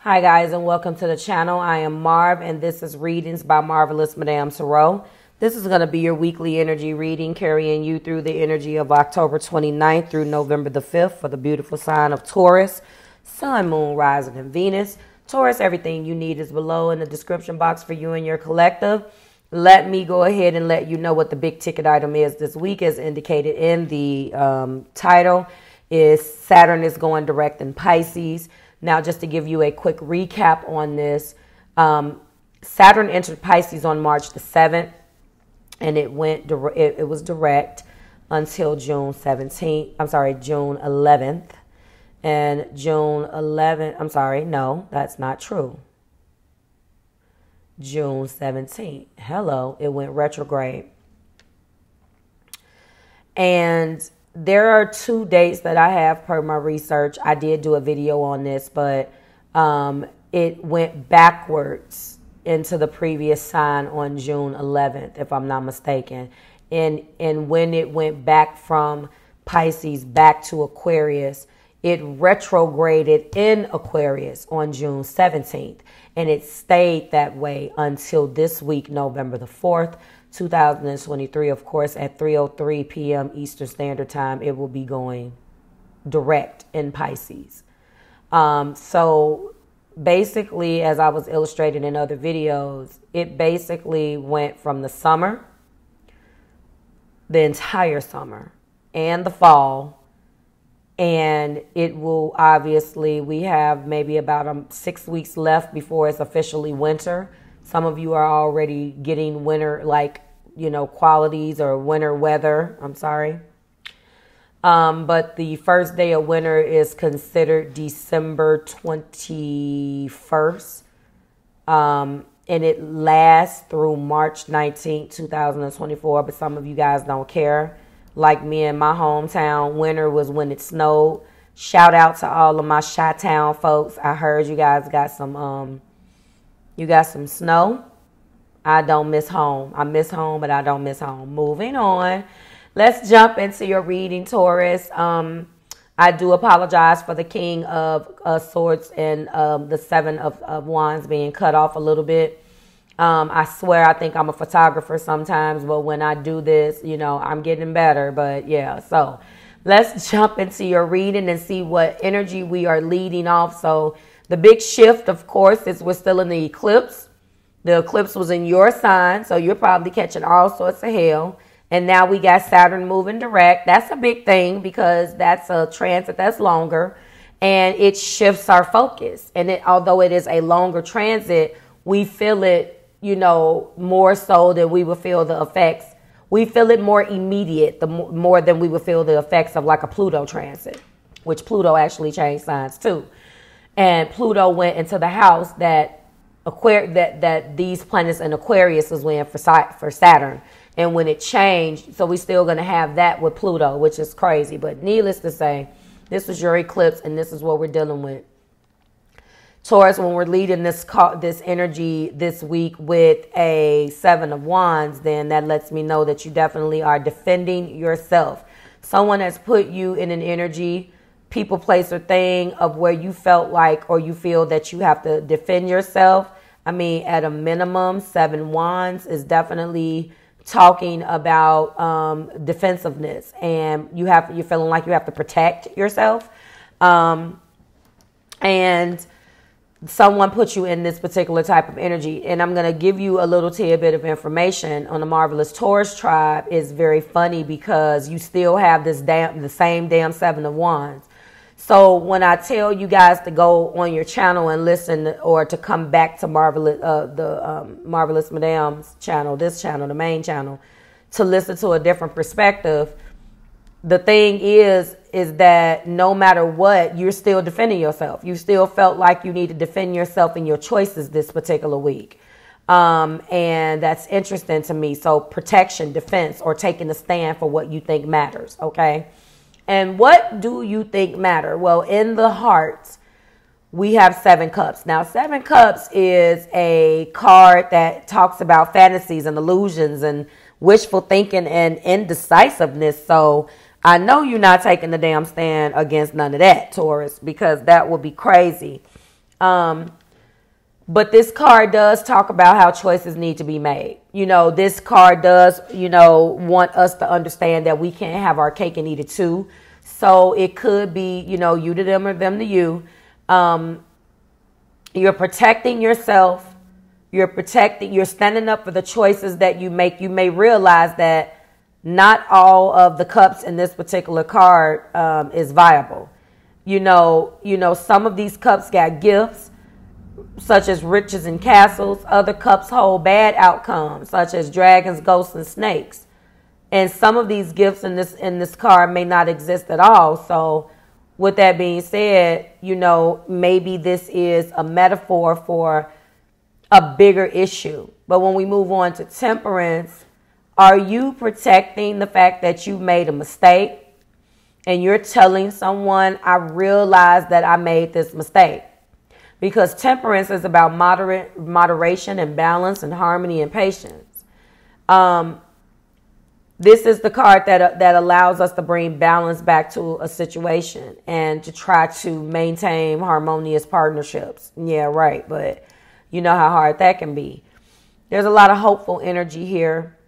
Hi guys, and welcome to the channel. I am Marv and this is Readings by Marvelous Madame Tarot. This is going to be your weekly energy reading, carrying you through the energy of October 29th through November the 5th for the beautiful sign of Taurus, Sun, Moon, Rising, and Venus. Taurus, everything you need is below in the description box for you and your collective. Let me go ahead and let you know what the big ticket item is this week, as indicated in the title. Is Saturn is going direct in Pisces. Now, just to give you a quick recap on this, Saturn entered Pisces on March the 7th, and it was direct until June 17th. I'm sorry, June 11th. And June 11th, I'm sorry, no, that's not true. June 17th. Hello, it went retrograde. And there are two dates that I have per my research. I did do a video on this, but it went backwards into the previous sign on June 11th, if I'm not mistaken. And when it went back from Pisces back to Aquarius, it retrograded in Aquarius on June 17th. And it stayed that way until this week, November the 4th. 2023, of course, at 3:03 p.m. Eastern Standard Time, it will be going direct in Pisces. So basically, as I was illustrating in other videos, it basically went from the summer, the entire summer, and the fall. And it will obviously, we have maybe about 6 weeks left before it's officially winter. Some of you are already getting winter, qualities or winter weather. I'm sorry. But the first day of winter is considered December 21st. And it lasts through March 19th, 2024. But some of you guys don't care. Like me in my hometown, winter was when it snowed. Shout out to all of my Chi-Town folks. I heard you guys got some snow. I don't miss home. I miss home, but I don't miss home. Moving on. Let's jump into your reading, Taurus. I do apologize for the King of Swords and the Seven of Wands being cut off a little bit. I swear I think I'm a photographer sometimes, but when I do this, I'm getting better. But yeah, so let's jump into your reading and see what energy we are leading off. So the big shift, of course, is we're still in the eclipse. The eclipse was in your sign, so you're probably catching all sorts of hell. And now we got Saturn moving direct. That's a big thing because that's a transit that's longer, and it shifts our focus. And although it is a longer transit, we feel it, more so than we would feel the effects. We feel it more immediate, more than we would feel the effects of like a Pluto transit, which Pluto actually changed signs too. And Pluto went into the house that these planets in Aquarius was in for Saturn. And when it changed, so we're still going to have that with Pluto, which is crazy. But needless to say, this was your eclipse, and this is what we're dealing with. Taurus, when we're leading this energy this week with a Seven of Wands, then that lets me know that you definitely are defending yourself. Someone has put you in an energy, people, place, or thing of where you felt like, or you feel that you have to defend yourself. I mean, at a minimum, Seven Wands is definitely talking about defensiveness, and you're feeling like you have to protect yourself. And someone put you in this particular type of energy. And I'm going to give you a little tidbit of information on the Marvelous Taurus tribe. Is very funny because you still have the same damn Seven of Wands. So when I tell you guys to go on your channel and listen, or to come back to Marvelous Madame's channel, this channel, the main channel, to listen to a different perspective, the thing is that no matter what, you're still defending yourself. You still felt like you need to defend yourself in your choices this particular week. And that's interesting to me. So protection, defense, or taking a stand for what you think matters. Okay. And what do you think matter? Well, in the heart, we have Seven Cups. Now, Seven Cups is a card that talks about fantasies and illusions and wishful thinking and indecisiveness. So I know you're not taking the damn stand against none of that, Taurus, because that would be crazy. But this card does talk about how choices need to be made. This card does, want us to understand that we can't have our cake and eat it too. So it could be, you to them or them to you. You're protecting yourself. You're standing up for the choices that you make. You may realize that not all of the cups in this particular card is viable. Some of these cups got gifts, such as riches and castles. Other cups hold bad outcomes, such as dragons, ghosts, and snakes. And some of these gifts in this card may not exist at all. So with that being said, maybe this is a metaphor for a bigger issue. But when we move on to Temperance, are you protecting the fact that you made a mistake and you're telling someone, I realized that I made this mistake? Because Temperance is about moderation and balance and harmony and patience. This is the card that allows us to bring balance back to a situation and to try to maintain harmonious partnerships. Yeah, right. But you know how hard that can be. There's a lot of hopeful energy here.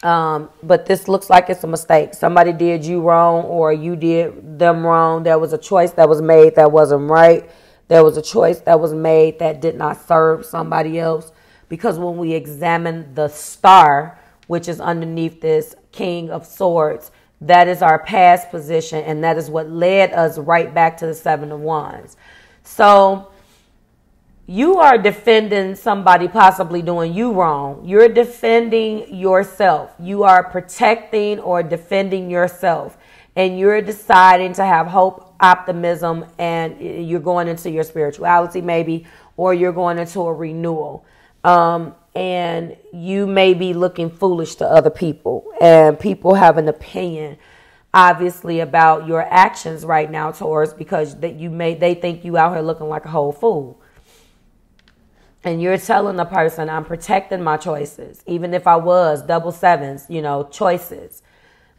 But this looks like it's a mistake. Somebody did you wrong or you did them wrong. There was a choice that was made that wasn't right. There was a choice that was made that did not serve somebody else. Because when we examine the star, which is underneath this King of Swords, that is our past position. And that is what led us right back to the Seven of Wands. So you are defending somebody possibly doing you wrong. You're defending yourself. You are protecting or defending yourself. And you're deciding to have hope, optimism, and you're going into your spirituality maybe, or you're going into a renewal. And you may be looking foolish to other people. And people have an opinion, obviously, about your actions right now, Taurus, because they think you out here looking like a whole fool. And you're telling the person, I'm protecting my choices. Even if I was double sevens, choices.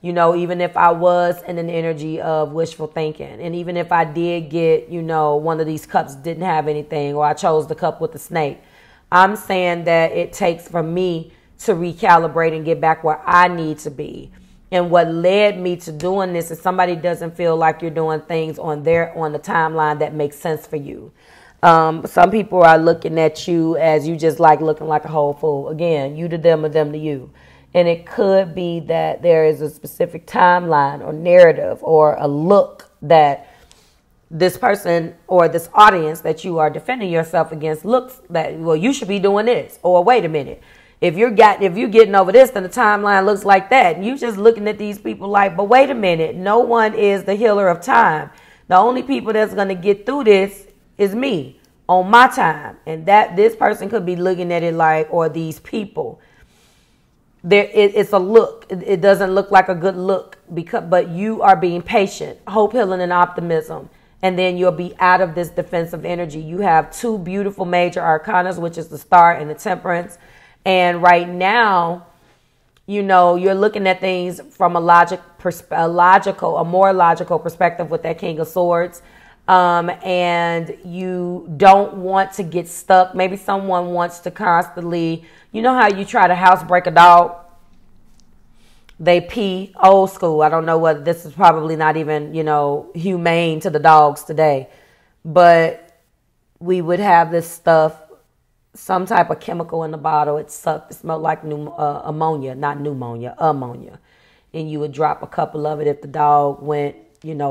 Even if I was in an energy of wishful thinking. And even if I did get, one of these cups didn't have anything, or I chose the cup with the snake. I'm saying that it takes for me to recalibrate and get back where I need to be. And what led me to doing this is somebody doesn't feel like you're doing things on the timeline that makes sense for you. Some people are looking at you as you just looking like a whole fool. Again, you to them or them to you. And it could be that there is a specific timeline or narrative or a look that this person or this audience that you are defending yourself against looks that, well, you should be doing this. Or wait a minute. If you're getting over this, then the timeline looks like that. And you just looking at these people like, but wait a minute. No one is the healer of time. The only people that's going to get through this is me on my time. And that this person could be looking at it like, or these people. It's a look. It doesn't look like a good look, but you are being patient, hope, healing, and optimism. And then you'll be out of this defensive energy. You have two beautiful major arcanas, which is the Star and the Temperance. And right now, you're looking at things from a more logical perspective with that King of Swords. And you don't want to get stuck. Maybe someone wants to constantly, how you try to housebreak a dog? They pee old school. I don't know whether this is probably not even, humane to the dogs today. But we would have this stuff, some type of chemical in the bottle. It sucked. It smelled like ammonia, not pneumonia, ammonia. And you would drop a couple of it if the dog went,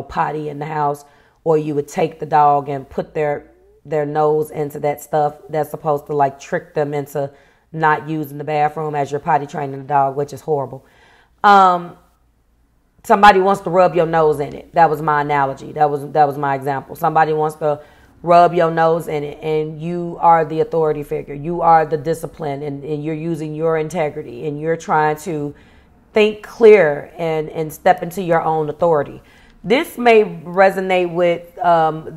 potty in the house. Or you would take the dog and put their nose into that stuff that's supposed to trick them into not using the bathroom as you're potty training the dog, which is horrible. Somebody wants to rub your nose in it. That was my analogy. That was my example. Somebody wants to rub your nose in it, and you are the authority figure. You are the discipline, and you're using your integrity, and you're trying to think clear and step into your own authority. This may resonate with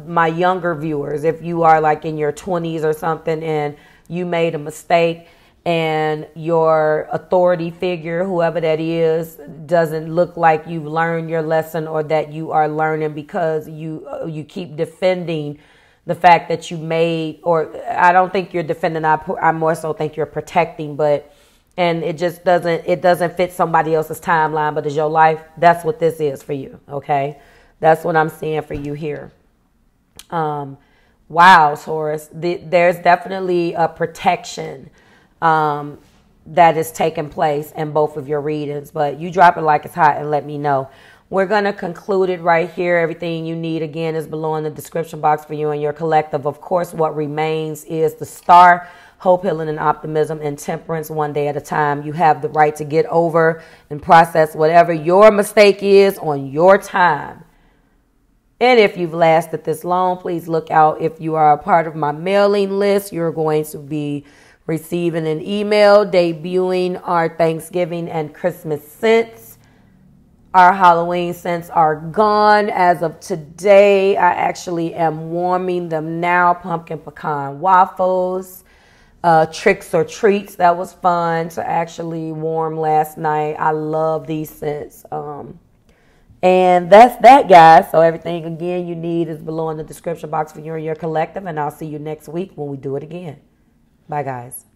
my younger viewers. If you are in your 20s or something and you made a mistake and your authority figure, whoever that is, doesn't look like you've learned your lesson, or that you are learning because you keep defending the fact that you made, or I don't think you're defending, I more so think you're protecting, but, and it just doesn't fit somebody else's timeline, but it's your life. That's what this is for you, okay? That's what I'm seeing for you here. Wow, Taurus, there's definitely a protection that is taking place in both of your readings, but you drop it like it's hot and let me know. We're going to conclude it right here. Everything you need, again, is below in the description box for you and your collective. Of course, what remains is the star, hope, healing, and optimism, and temperance, one day at a time. You have the right to get over and process whatever your mistake is on your time. And if you've lasted this long, please look out. If you are a part of my mailing list, you're going to be receiving an email debuting our Thanksgiving and Christmas scents. Our Halloween scents are gone as of today. I actually am warming them now. Pumpkin pecan waffles, tricks or treats. That was fun to actually warm last night. I love these scents. And that's that, guys. So everything, again, you need is below in the description box for you and your collective. And I'll see you next week when we do it again. Bye, guys.